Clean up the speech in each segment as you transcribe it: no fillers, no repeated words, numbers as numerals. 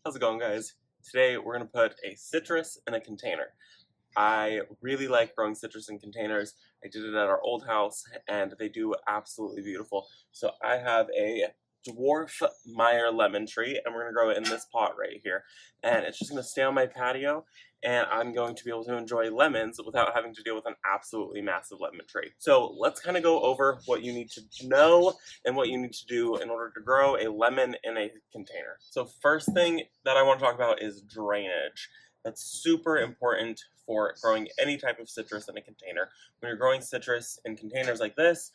How's it going, guys? Today we're going to put a citrus in a container. I really like growing citrus in containers. I did it at our old house and they do absolutely beautiful. So I have a dwarf Meyer lemon tree and we're going to grow it in this pot right here. And it's just going to stay on my patio and I'm going to be able to enjoy lemons without having to deal with an absolutely massive lemon tree. So let's kind of go over what you need to know and what you need to do in order to grow a lemon in a container. So first thing that I want to talk about is drainage. That's super important for growing any type of citrus in a container. When you're growing citrus in containers like this,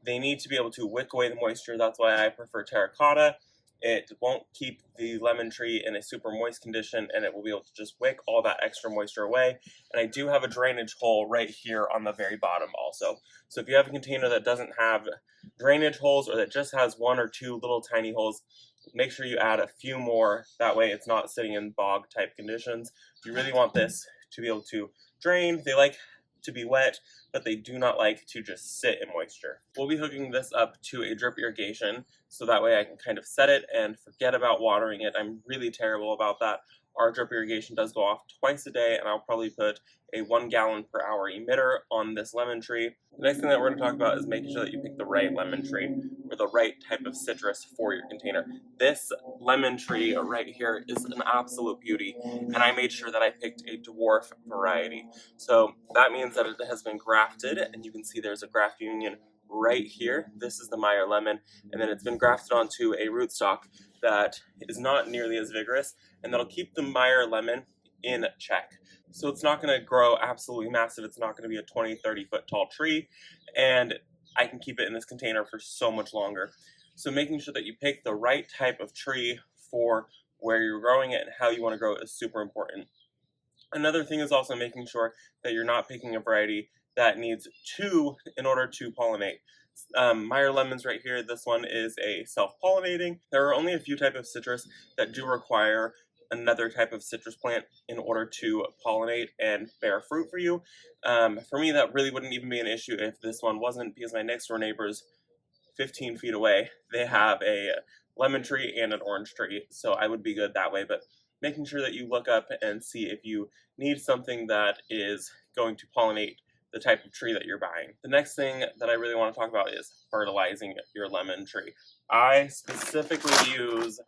they need to be able to wick away the moisture. That's why I prefer terracotta. It won't keep the lemon tree in a super moist condition and it will be able to just wick all that extra moisture away. And I do have a drainage hole right here on the very bottom also. So if you have a container that doesn't have drainage holes or that just has one or two little tiny holes, make sure you add a few more. That way it's not sitting in bog type conditions. You really want this to be able to drain. They like to be wet, but they do not like to just sit in moisture. We'll be hooking this up to a drip irrigation, so that way I can kind of set it and forget about watering it. I'm really terrible about that. Our drip irrigation does go off twice a day, and I'll probably put a 1 gallon per hour emitter on this lemon tree. The next thing that we're going to talk about is making sure that you pick the right lemon tree or the right type of citrus for your container. This lemon tree right here is an absolute beauty, and I made sure that I picked a dwarf variety. So that means that it has been grafted, and you can see there's a graft union right here. This is the Meyer lemon, and then it's been grafted onto a rootstock that is not nearly as vigorous, and that'll keep the Meyer lemon in check. So it's not going to grow absolutely massive. It's not going to be a 20-30 foot tall tree, and I can keep it in this container for so much longer. So making sure that you pick the right type of tree for where you're growing it and how you want to grow it is super important. Another thing is also making sure that you're not picking a variety that needs two in order to pollinate. Meyer lemons right here, this one is a self-pollinating. There are only a few types of citrus that do require another type of citrus plant in order to pollinate and bear fruit for you. For me, that really wouldn't even be an issue if this one wasn't, because my next door neighbors 15 feet away, they have a lemon tree and an orange tree, so I would be good that way. But making sure that you look up and see if you need something that is going to pollinate the type of tree that you're buying. The next thing that I really want to talk about is fertilizing your lemon tree. I specifically use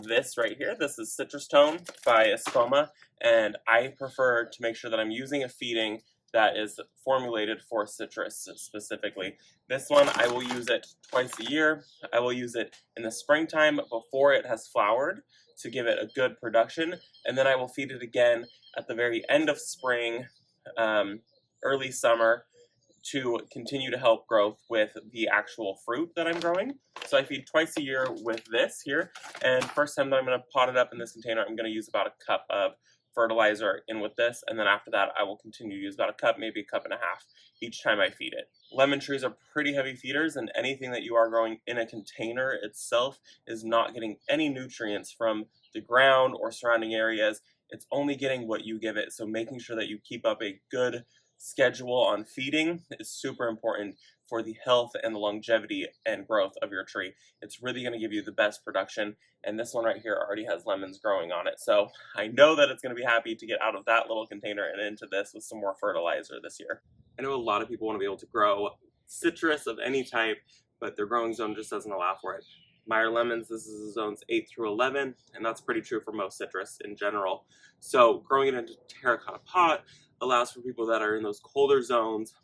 this right here. This is Citrus Tone by Espoma, and I prefer to make sure that I'm using a feeding that is formulated for citrus specifically. This one, I will use it twice a year. I will use it in the springtime before it has flowered to give it a good production, and then I will feed it again at the very end of spring, early summer, to continue to help growth with the actual fruit that I'm growing. So I feed twice a year with this here, and first time that I'm going to pot it up in this container, I'm going to use about a cup of fertilizer in with this, and then after that I will continue to use about a cup, maybe a cup and a half each time I feed it. Lemon trees are pretty heavy feeders, and anything that you are growing in a container itself is not getting any nutrients from the ground or surrounding areas. It's only getting what you give it, so making sure that you keep up a good schedule on feeding is super important for the health and the longevity and growth of your tree. It's really going to give you the best production, and this one right here already has lemons growing on it, so I know that it's going to be happy to get out of that little container and into this with some more fertilizer this year. I know a lot of people want to be able to grow citrus of any type, but their growing zone just doesn't allow for it. Meyer lemons, this is the zones 8 through 11, and that's pretty true for most citrus in general. So growing it into terracotta pot allows for people that are in those colder zones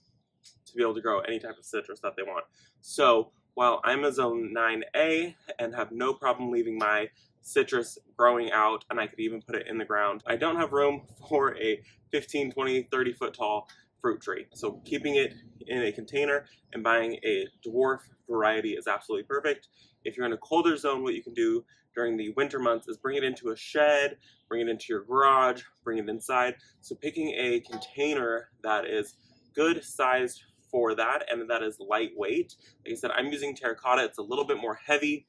to be able to grow any type of citrus that they want. So while I'm a zone 9A and have no problem leaving my citrus growing out, and I could even put it in the ground, I don't have room for a 15, 20, 30 foot tall fruit tree. So keeping it in a container and buying a dwarf variety is absolutely perfect. If you're in a colder zone, what you can do during the winter months is bring it into a shed, bring it into your garage, bring it inside. So picking a container that is good sized for that and that is lightweight. Like I said, I'm using terracotta. It's a little bit more heavy,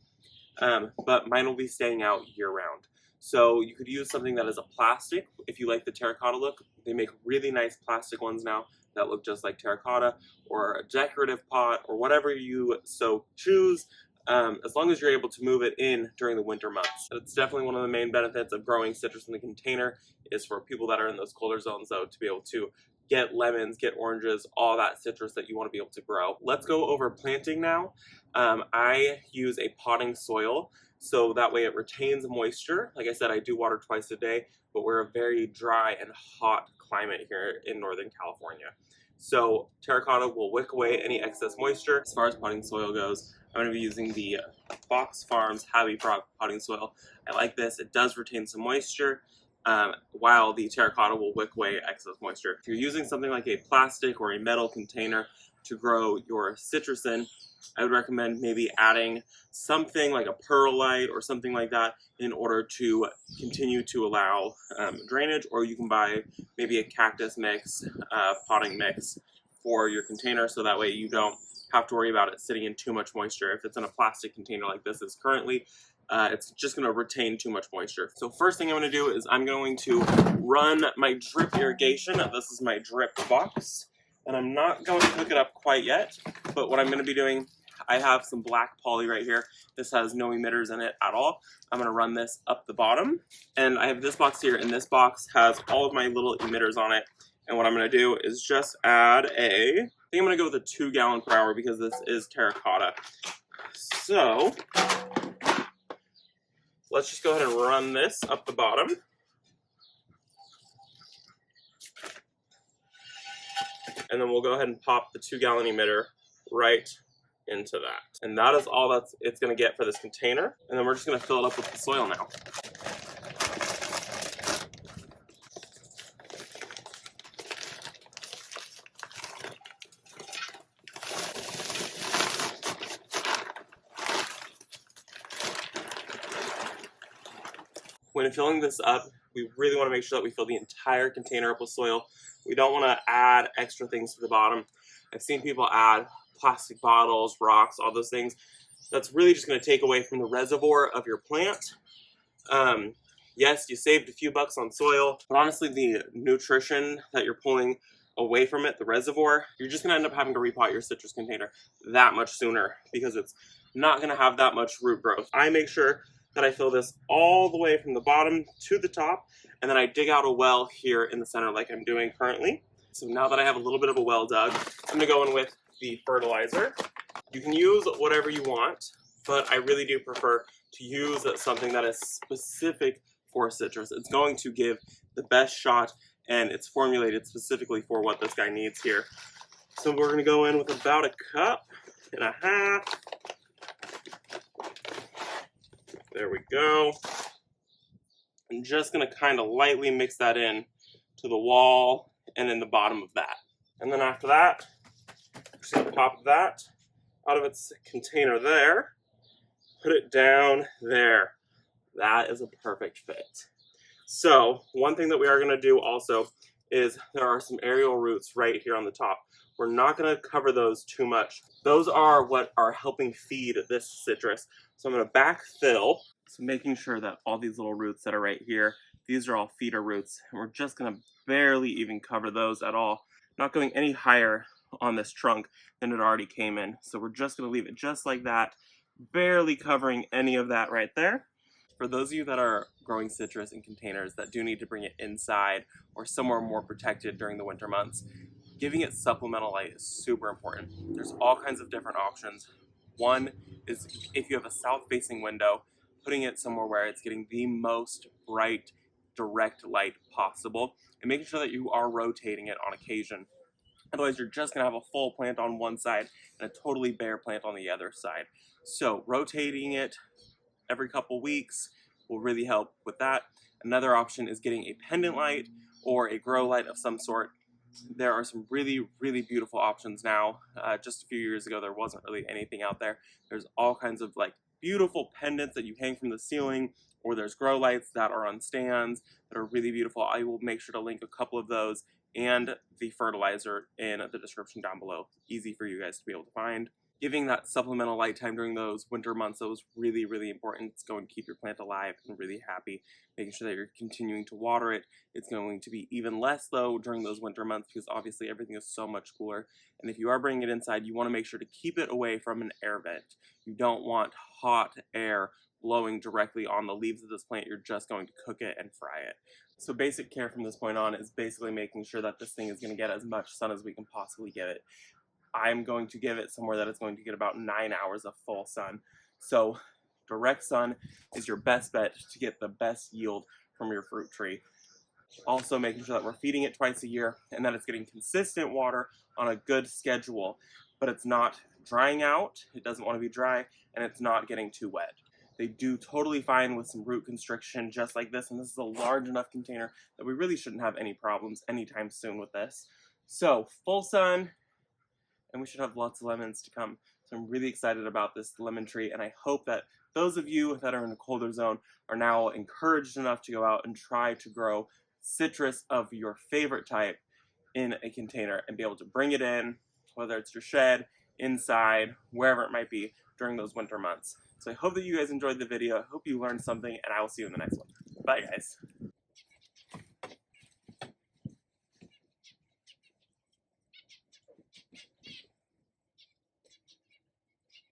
but mine will be staying out year round. So you could use something that is a plastic if you like the terracotta look. They make really nice plastic ones now that look just like terracotta, or a decorative pot, or whatever you so choose. as long as you're able to move it in during the winter months. It's definitely one of the main benefits of growing citrus in the container is for people that are in those colder zones, though, to be able to get lemons, get oranges, all that citrus that you want to be able to grow. Let's go over planting now. I use a potting soil, so that way it retains moisture. Like I said, I do water twice a day, but we're a very dry and hot climate here in Northern California. So terracotta will wick away any excess moisture. As far as potting soil goes, I'm going to be using the Fox Farms Happy potting soil. I like this. It does retain some moisture, while the terracotta will wick away excess moisture. If you're using something like a plastic or a metal container to grow your citrus in, I would recommend maybe adding something like a perlite or something like that in order to continue to allow drainage, or you can buy maybe a cactus mix, potting mix for your container, so that way you don't have to worry about it sitting in too much moisture. If it's in a plastic container like this is currently, it's just going to retain too much moisture. So first thing I'm going to do is I'm going to run my drip irrigation. This is my drip box, and I'm not going to hook it up quite yet, but what I'm going to be doing, I have some black poly right here. This has no emitters in it at all. I'm going to run this up the bottom, and I have this box here, and this box has all of my little emitters on it. And what I'm going to do is just add I think I'm going to go with a 2 gallon per hour because this is terracotta. So let's just go ahead and run this up the bottom. And then we'll go ahead and pop the 2 gallon emitter right into that. And that is all it's going to get for this container. And then we're just going to fill it up with the soil now. When filling this up, we really want to make sure that we fill the entire container up with soil. We don't want to add extra things to the bottom. I've seen people add plastic bottles, rocks, all those things. That's really just going to take away from the reservoir of your plant. Yes, you saved a few bucks on soil, but honestly, the nutrition that you're pulling away from it, the reservoir, you're just going to end up having to repot your citrus container that much sooner because it's not going to have that much root growth. I make sure that I fill this all the way from the bottom to the top, and then I dig out a well here in the center like I'm doing currently. So now that I have a little bit of a well dug, I'm gonna go in with the fertilizer. You can use whatever you want, but I really do prefer to use something that is specific for citrus. It's going to give the best shot, and it's formulated specifically for what this guy needs here. So we're gonna go in with about 1.5 cups. There we go. I'm just going to kind of lightly mix that in to the wall and in the bottom of that. And then after that, I'm just going to pop that out of its container there, put it down there. That is a perfect fit. So one thing that we are going to do also is there are some aerial roots right here on the top. We're not going to cover those too much. Those are what are helping feed this citrus. So I'm going to backfill, so making sure that all these little roots that are right here, these are all feeder roots, and we're just going to barely even cover those at all. Not going any higher on this trunk than it already came in. So we're just going to leave it just like that, barely covering any of that right there. For those of you that are growing citrus in containers that do need to bring it inside or somewhere more protected during the winter months, giving it supplemental light is super important. There's all kinds of different options. One is if you have a south-facing window, putting it somewhere where it's getting the most bright, direct light possible, and making sure that you are rotating it on occasion. Otherwise, you're just going to have a full plant on one side and a totally bare plant on the other side. So rotating it every couple weeks will really help with that. Another option is getting a pendant light or a grow light of some sort. There are some really, really beautiful options now. Just a few years ago, there wasn't really anything out there. There's all kinds of like beautiful pendants that you hang from the ceiling, or there's grow lights that are on stands that are really beautiful. I will make sure to link a couple of those and the fertilizer in the description down below. Easy for you guys to be able to find. giving that supplemental light time during those winter months, that was really, really important. It's going to keep your plant alive and really happy, making sure that you're continuing to water it. It's going to be even less though during those winter months because obviously everything is so much cooler. And if you are bringing it inside, you want to make sure to keep it away from an air vent. You don't want hot air blowing directly on the leaves of this plant. You're just going to cook it and fry it. So basic care from this point on is basically making sure that this thing is going to get as much sun as we can possibly give it. I'm going to give it somewhere that it's going to get about 9 hours of full sun. So direct sun is your best bet to get the best yield from your fruit tree. Also making sure that we're feeding it twice a year and that it's getting consistent water on a good schedule, but it's not drying out, it doesn't want to be dry, and it's not getting too wet. They do totally fine with some root constriction just like this, and this is a large enough container that we really shouldn't have any problems anytime soon with this. So full sun, and we should have lots of lemons to come. So I'm really excited about this lemon tree, and I hope that those of you that are in a colder zone are now encouraged enough to go out and try to grow citrus of your favorite type in a container and be able to bring it in, whether it's your shed, inside, wherever it might be during those winter months. So I hope that you guys enjoyed the video. I hope you learned something, and I will see you in the next one. Bye, guys.